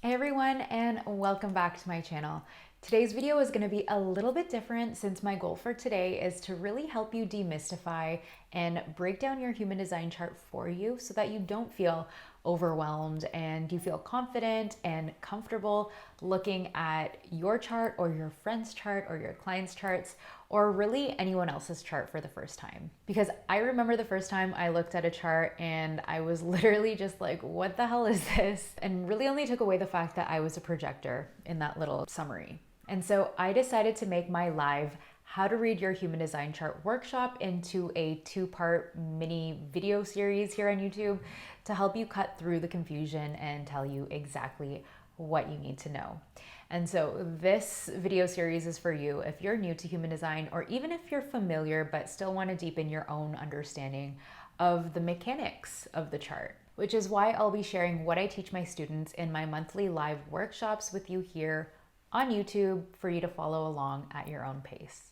Hey everyone, and welcome back to my channel. Today's video is going to be a little bit different since my goal for today is to really help you demystify and break down your human design chart for you so that you don't feel overwhelmed and you feel confident and comfortable looking at your chart or your friend's chart or your client's charts or really anyone else's chart for the first time. Because I remember the first time I looked at a chart and I was literally just like, what the hell is this? And really only took away the fact that I was a projector in that little summary. And so I decided to make my live How to Read Your Human Design Chart workshop into a two-part mini video series here on YouTube to help you cut through the confusion and tell you exactly what you need to know. And so this video series is for you if you're new to human design, or even if you're familiar but still want to deepen your own understanding of the mechanics of the chart, which is why I'll be sharing what I teach my students in my monthly live workshops with you here on YouTube for you to follow along at your own pace.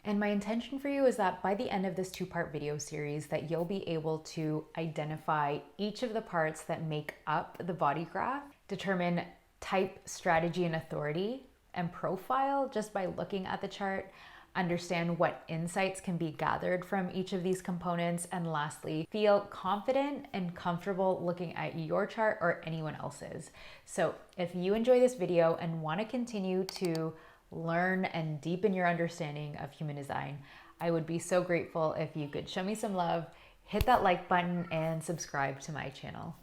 And my intention for you is that by the end of this two-part video series that you'll be able to identify each of the parts that make up the body graph, determine type, strategy, and authority, and profile just by looking at the chart, understand what insights can be gathered from each of these components, and lastly, feel confident and comfortable looking at your chart or anyone else's. So if you enjoy this video and want to continue to learn and deepen your understanding of human design, I would be so grateful if you could show me some love, hit that like button, and subscribe to my channel.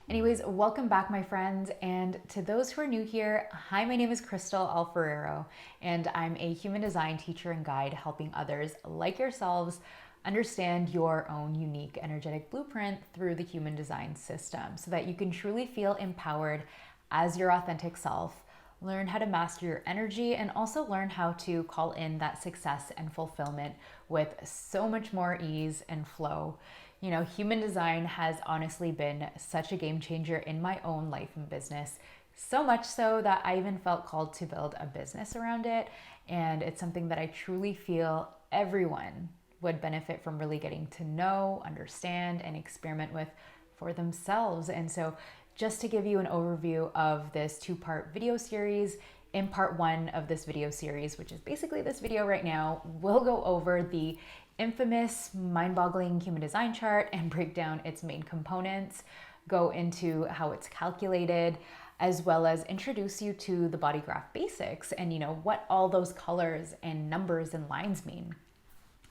Anyways, welcome back, my friends. And to those who are new here, hi, my name is Crystal Alferrero, and I'm a human design teacher and guide helping others like yourselves understand your own unique energetic blueprint through the human design system so that you can truly feel empowered as your authentic self, learn how to master your energy, and also learn how to call in that success and fulfillment with so much more ease and flow. You know, human design has honestly been such a game changer in my own life and business, so much so that I even felt called to build a business around it. And it's something that I truly feel everyone would benefit from really getting to know, understand, and experiment with for themselves. And so just to give you an overview of this two-part video series, in part one of this video series, which is basically this video right now, we'll go over the infamous mind-boggling human design chart and break down its main components, go into how it's calculated, as well as introduce you to the body graph basics and what all those colors and numbers and lines mean.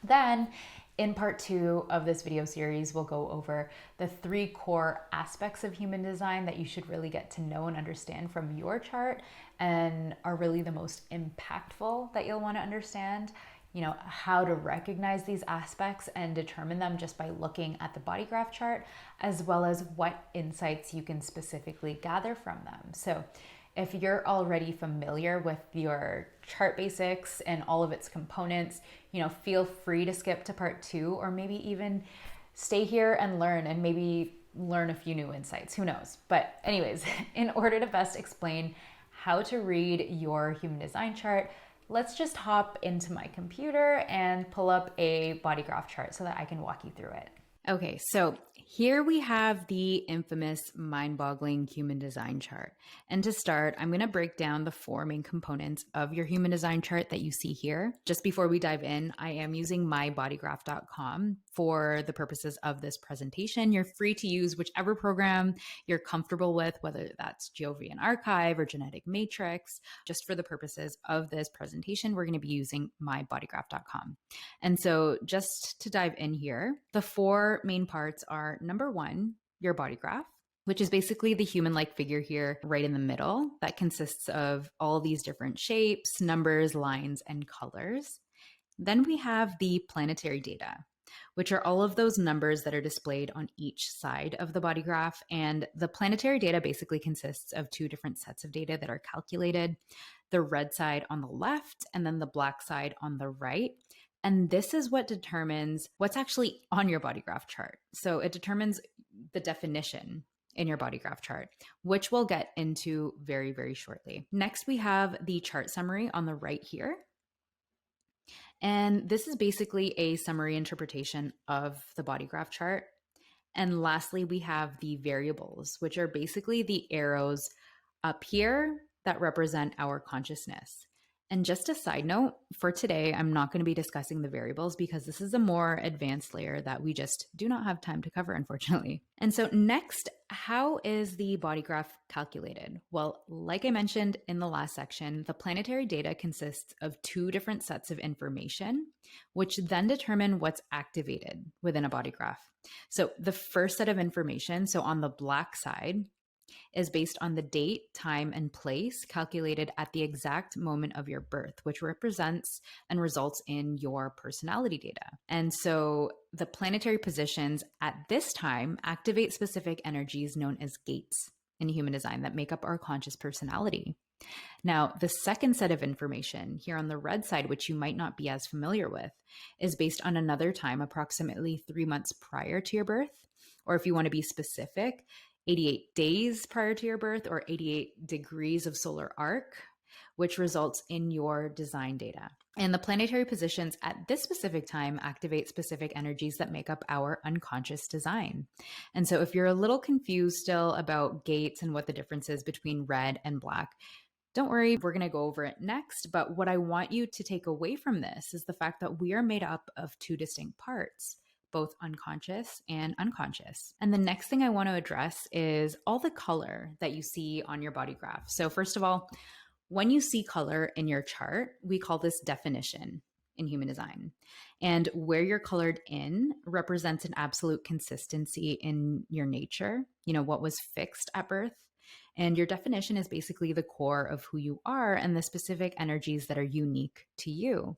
Then in part two of this video series, we'll go over the three core aspects of human design that you should really get to know and understand from your chart and are really the most impactful that you'll want to understand. How to recognize these aspects and determine them just by looking at the body graph chart, as well as what insights you can specifically gather from them. So if you're already familiar with your chart basics and all of its components, feel free to skip to part two, or maybe even stay here and learn and maybe learn a few new insights. Who knows? But anyways, in order to best explain how to read your human design chart, let's just hop into my computer and pull up a body graph chart so that I can walk you through it. Okay, so here we have the infamous mind-boggling human design chart. And to start, I'm going to break down the four main components of your human design chart that you see here. Just before we dive in, I am using mybodygraph.com for the purposes of this presentation. You're free to use whichever program you're comfortable with, whether that's Jovian Archive or Genetic Matrix. Just for the purposes of this presentation, we're going to be using mybodygraph.com. And so just to dive in here, the four main parts are number one, your body graph, which is basically the human-like figure here right in the middle that consists of all these different shapes, numbers, lines, and colors. Then we have the planetary data, which are all of those numbers that are displayed on each side of the body graph. And the planetary data basically consists of two different sets of data that are calculated, the red side on the left and then the black side on the right. And this is what determines what's actually on your body graph chart. So it determines the definition in your body graph chart, which we'll get into very, very shortly. Next, we have the chart summary on the right here. And this is basically a summary interpretation of the body graph chart. And lastly, we have the variables, which are basically the arrows up here that represent our consciousness. And just a side note, for today, I'm not going to be discussing the variables because this is a more advanced layer that we just do not have time to cover, unfortunately. And so next, how is the body graph calculated? Well, like I mentioned in the last section, the planetary data consists of two different sets of information, which then determine what's activated within a body graph. So the first set of information, so on the black side, is based on the date, time, and place calculated at the exact moment of your birth, which represents and results in your personality data. And so the planetary positions at this time activate specific energies known as gates in human design that make up our conscious personality. Now, the second set of information here on the red side, which you might not be as familiar with, is based on another time approximately 3 months prior to your birth, or if you want to be specific, 88 days prior to your birth, or 88 degrees of solar arc, which results in your design data. And the planetary positions at this specific time activate specific energies that make up our unconscious design. And so if you're a little confused still about gates and what the difference is between red and black, don't worry, we're going to go over it next. But what I want you to take away from this is the fact that we are made up of two distinct parts, both unconscious and unconscious. And the next thing I want to address is all the color that you see on your body graph. So first of all, when you see color in your chart, we call this definition in human design. And where you're colored in represents an absolute consistency in your nature, what was fixed at birth. And your definition is basically the core of who you are and the specific energies that are unique to you.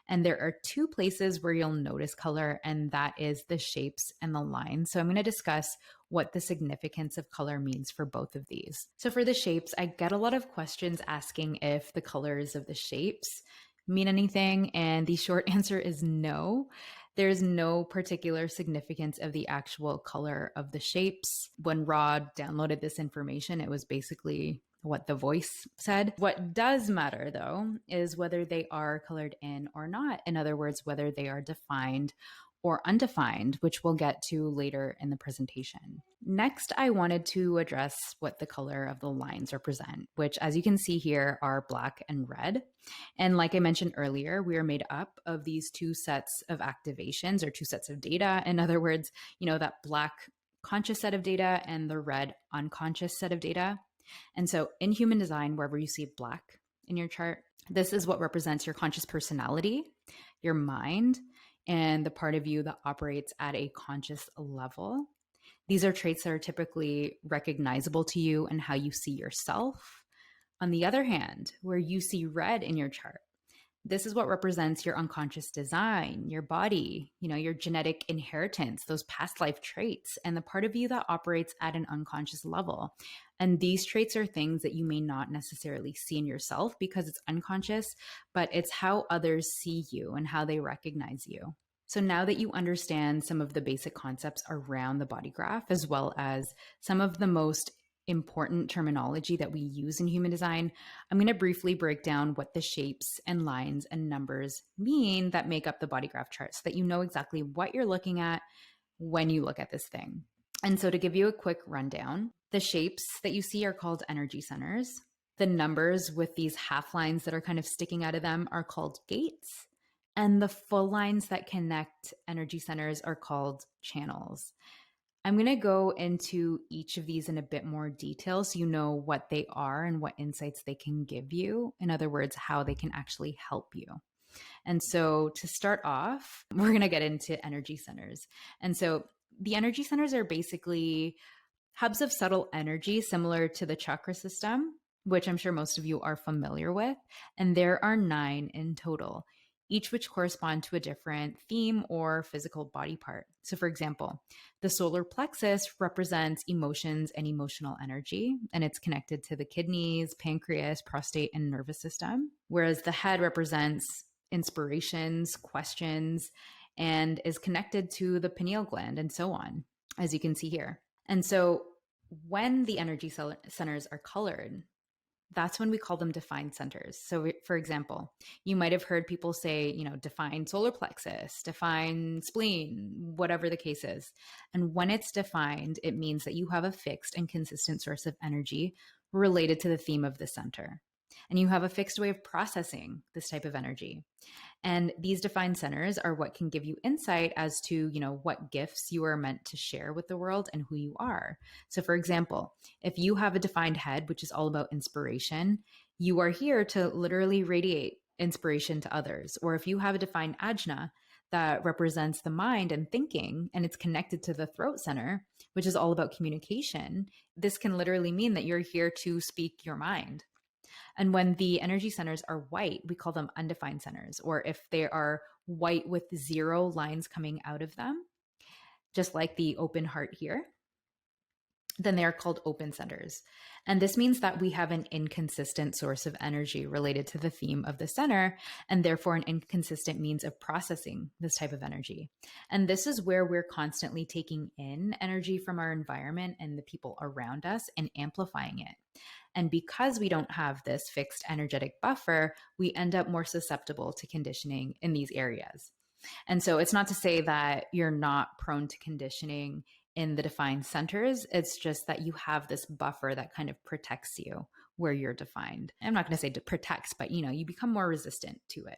And there are two places where you'll notice color, and that is the shapes and the lines. So I'm going to discuss what the significance of color means for both of these. So for the shapes, I get a lot of questions asking if the colors of the shapes mean anything. And the short answer is no. There's no particular significance of the actual color of the shapes. When Rod downloaded this information, it was basically what the voice said. What does matter, though, is whether they are colored in or not. In other words, whether they are defined or undefined, which we'll get to later in the presentation. Next, I wanted to address what the color of the lines represent, which, as you can see here, are black and red. And like I mentioned earlier, we are made up of these two sets of activations or two sets of data. In other words, that black conscious set of data and the red unconscious set of data. And so in human design, wherever you see black in your chart, this is what represents your conscious personality, your mind, and the part of you that operates at a conscious level. These are traits that are typically recognizable to you and how you see yourself. On the other hand, where you see red in your chart, this is what represents your unconscious design, your body, your genetic inheritance, those past life traits, and the part of you that operates at an unconscious level. And these traits are things that you may not necessarily see in yourself because it's unconscious, but it's how others see you and how they recognize you. So now that you understand some of the basic concepts around the body graph, as well as some of the most important terminology that we use in human design, I'm going to briefly break down what the shapes and lines and numbers mean that make up the body graph chart so that you know exactly what you're looking at when you look at this thing. And so to give you a quick rundown, the shapes that you see are called energy centers. The numbers with these half lines that are kind of sticking out of them are called gates. And the full lines that connect energy centers are called channels. I'm going to go into each of these in a bit more detail so you know what they are and what insights they can give you. In other words, how they can actually help you. And so to start off, we're going to get into energy centers. And so the energy centers are basically hubs of subtle energy similar to the chakra system, which I'm sure most of you are familiar with. And there are 9 in total, each which correspond to a different theme or physical body part. So for example, the solar plexus represents emotions and emotional energy, and it's connected to the kidneys, pancreas, prostate, and nervous system. Whereas the head represents inspirations, questions, and is connected to the pineal gland and so on, as you can see here. And so when the energy centers are colored, that's when we call them defined centers. So, for example, you might have heard people say, define solar plexus, define spleen, whatever the case is. And when it's defined, it means that you have a fixed and consistent source of energy related to the theme of the center. And you have a fixed way of processing this type of energy. And these defined centers are what can give you insight as to, what gifts you are meant to share with the world and who you are. So for example, if you have a defined head, which is all about inspiration, you are here to literally radiate inspiration to others. Or if you have a defined ajna that represents the mind and thinking, and it's connected to the throat center, which is all about communication, this can literally mean that you're here to speak your mind. And when the energy centers are white, we call them undefined centers. Or if they are white with 0 lines coming out of them, just like the open heart here, then they are called open centers. And this means that we have an inconsistent source of energy related to the theme of the center, and therefore an inconsistent means of processing this type of energy. And this is where we're constantly taking in energy from our environment and the people around us and amplifying it. And because we don't have this fixed energetic buffer, we end up more susceptible to conditioning in these areas. And so it's not to say that you're not prone to conditioning in the defined centers. It's just that you have this buffer that kind of protects you where you're defined. I'm not going to say to protects, but you become more resistant to it.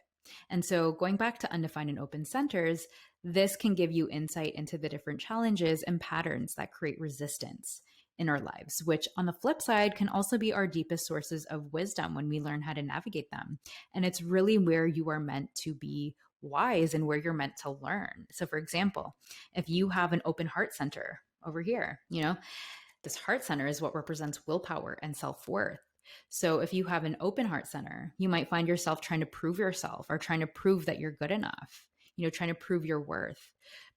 And so going back to undefined and open centers, this can give you insight into the different challenges and patterns that create resistance in our lives, which on the flip side can also be our deepest sources of wisdom when we learn how to navigate them. And it's really where you are meant to be wise and where you're meant to learn. So for example, if you have an open heart center over here, this heart center is what represents willpower and self-worth. So if you have an open heart center, you might find yourself trying to prove yourself or trying to prove that you're good enough, trying to prove your worth.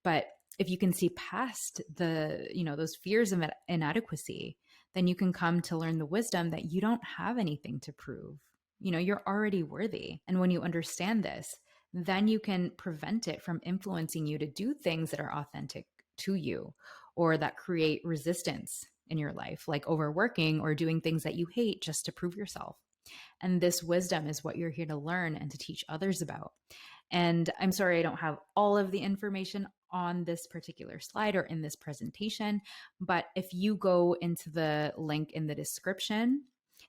But if you can see past those fears of inadequacy, then you can come to learn the wisdom that you don't have anything to prove. You're already worthy. And when you understand this, then you can prevent it from influencing you to do things that are authentic to you or that create resistance in your life, like overworking or doing things that you hate just to prove yourself. And this wisdom is what you're here to learn and to teach others about. And I'm sorry, I don't have all of the information on this particular slide or in this presentation, but if you go into the link in the description,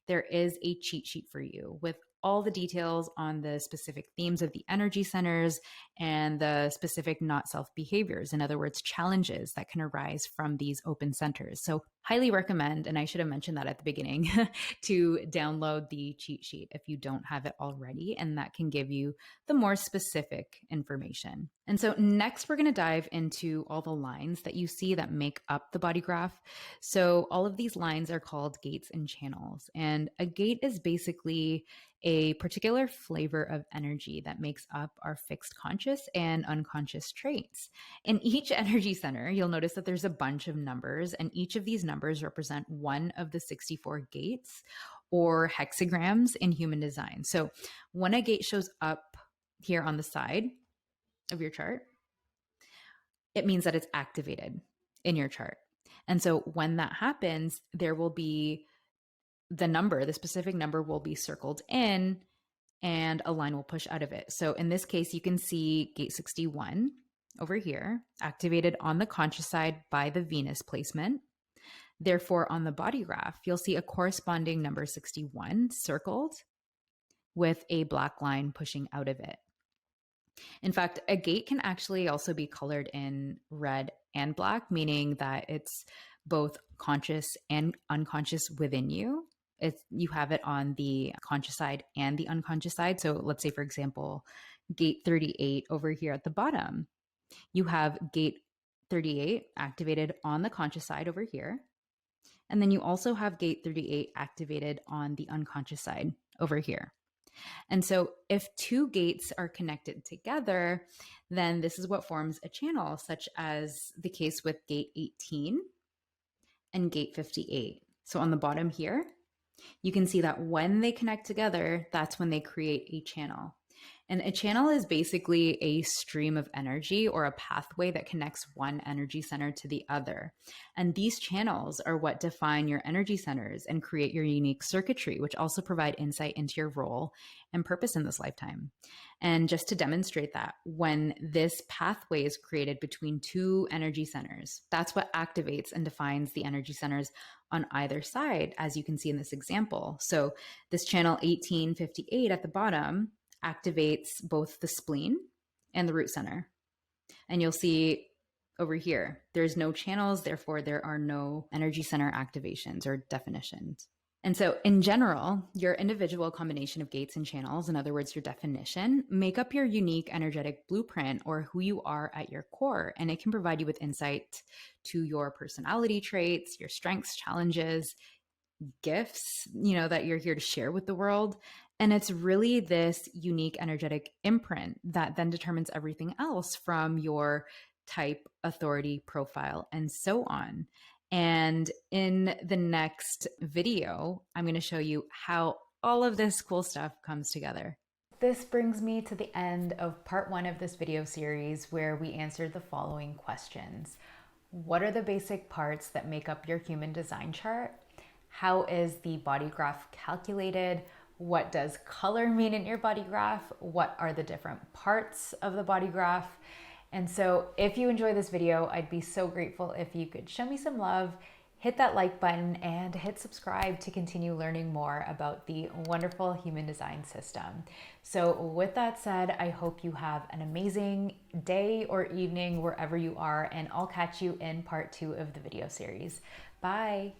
there is a cheat sheet for you with all the details on the specific themes of the energy centers and the specific not self behaviors. In other words, challenges that can arise from these open centers. So highly recommend, and I should have mentioned that at the beginning, to download the cheat sheet if you don't have it already, and that can give you the more specific information. And so next, we're going to dive into all the lines that you see that make up the body graph. So all of these lines are called gates and channels. And a gate is basically a particular flavor of energy that makes up our fixed conscious and unconscious traits. In each energy center, you'll notice that there's a bunch of numbers, and each of these numbers represent one of the 64 gates or hexagrams in human design. So when a gate shows up here on the side of your chart, it means that it's activated in your chart. And so when that happens, there will be the specific number will be circled in and a line will push out of it. So in this case, you can see gate 61 over here, activated on the conscious side by the Venus placement. Therefore, on the body graph, you'll see a corresponding number 61 circled with a black line pushing out of it. In fact, a gate can actually also be colored in red and black, meaning that it's both conscious and unconscious within you. You have it on the conscious side and the unconscious side. So let's say, for example, gate 38 over here at the bottom, you have gate 38 activated on the conscious side over here. And then you also have gate 38 activated on the unconscious side over here. And so if two gates are connected together, then this is what forms a channel, such as the case with gate 18 and gate 58. So on the bottom here, you can see that when they connect together, that's when they create a channel. And a channel is basically a stream of energy or a pathway that connects one energy center to the other. And these channels are what define your energy centers and create your unique circuitry, which also provide insight into your role and purpose in this lifetime. And just to demonstrate that, when this pathway is created between two energy centers, that's what activates and defines the energy centers on either side, as you can see in this example. So this channel 1858 at the bottom activates both the spleen and the root center. And you'll see over here, there's no channels, therefore there are no energy center activations or definitions. And so in general, your individual combination of gates and channels, in other words, your definition, make up your unique energetic blueprint or who you are at your core. And it can provide you with insight to your personality traits, your strengths, challenges, gifts, that you're here to share with the world. And it's really this unique energetic imprint that then determines everything else from your type, authority, profile, and so on. And in the next video, I'm going to show you how all of this cool stuff comes together. This brings me to the end of part 1 of this video series, where we answered the following questions. What are the basic parts that make up your human design chart? How is the body graph calculated? What does color mean in your body graph? What are the different parts of the body graph? And so if you enjoy this video, I'd be so grateful if you could show me some love, hit that like button, and hit subscribe to continue learning more about the wonderful human design system. So with that said, I hope you have an amazing day or evening wherever you are, and I'll catch you in part 2 of the video series. Bye.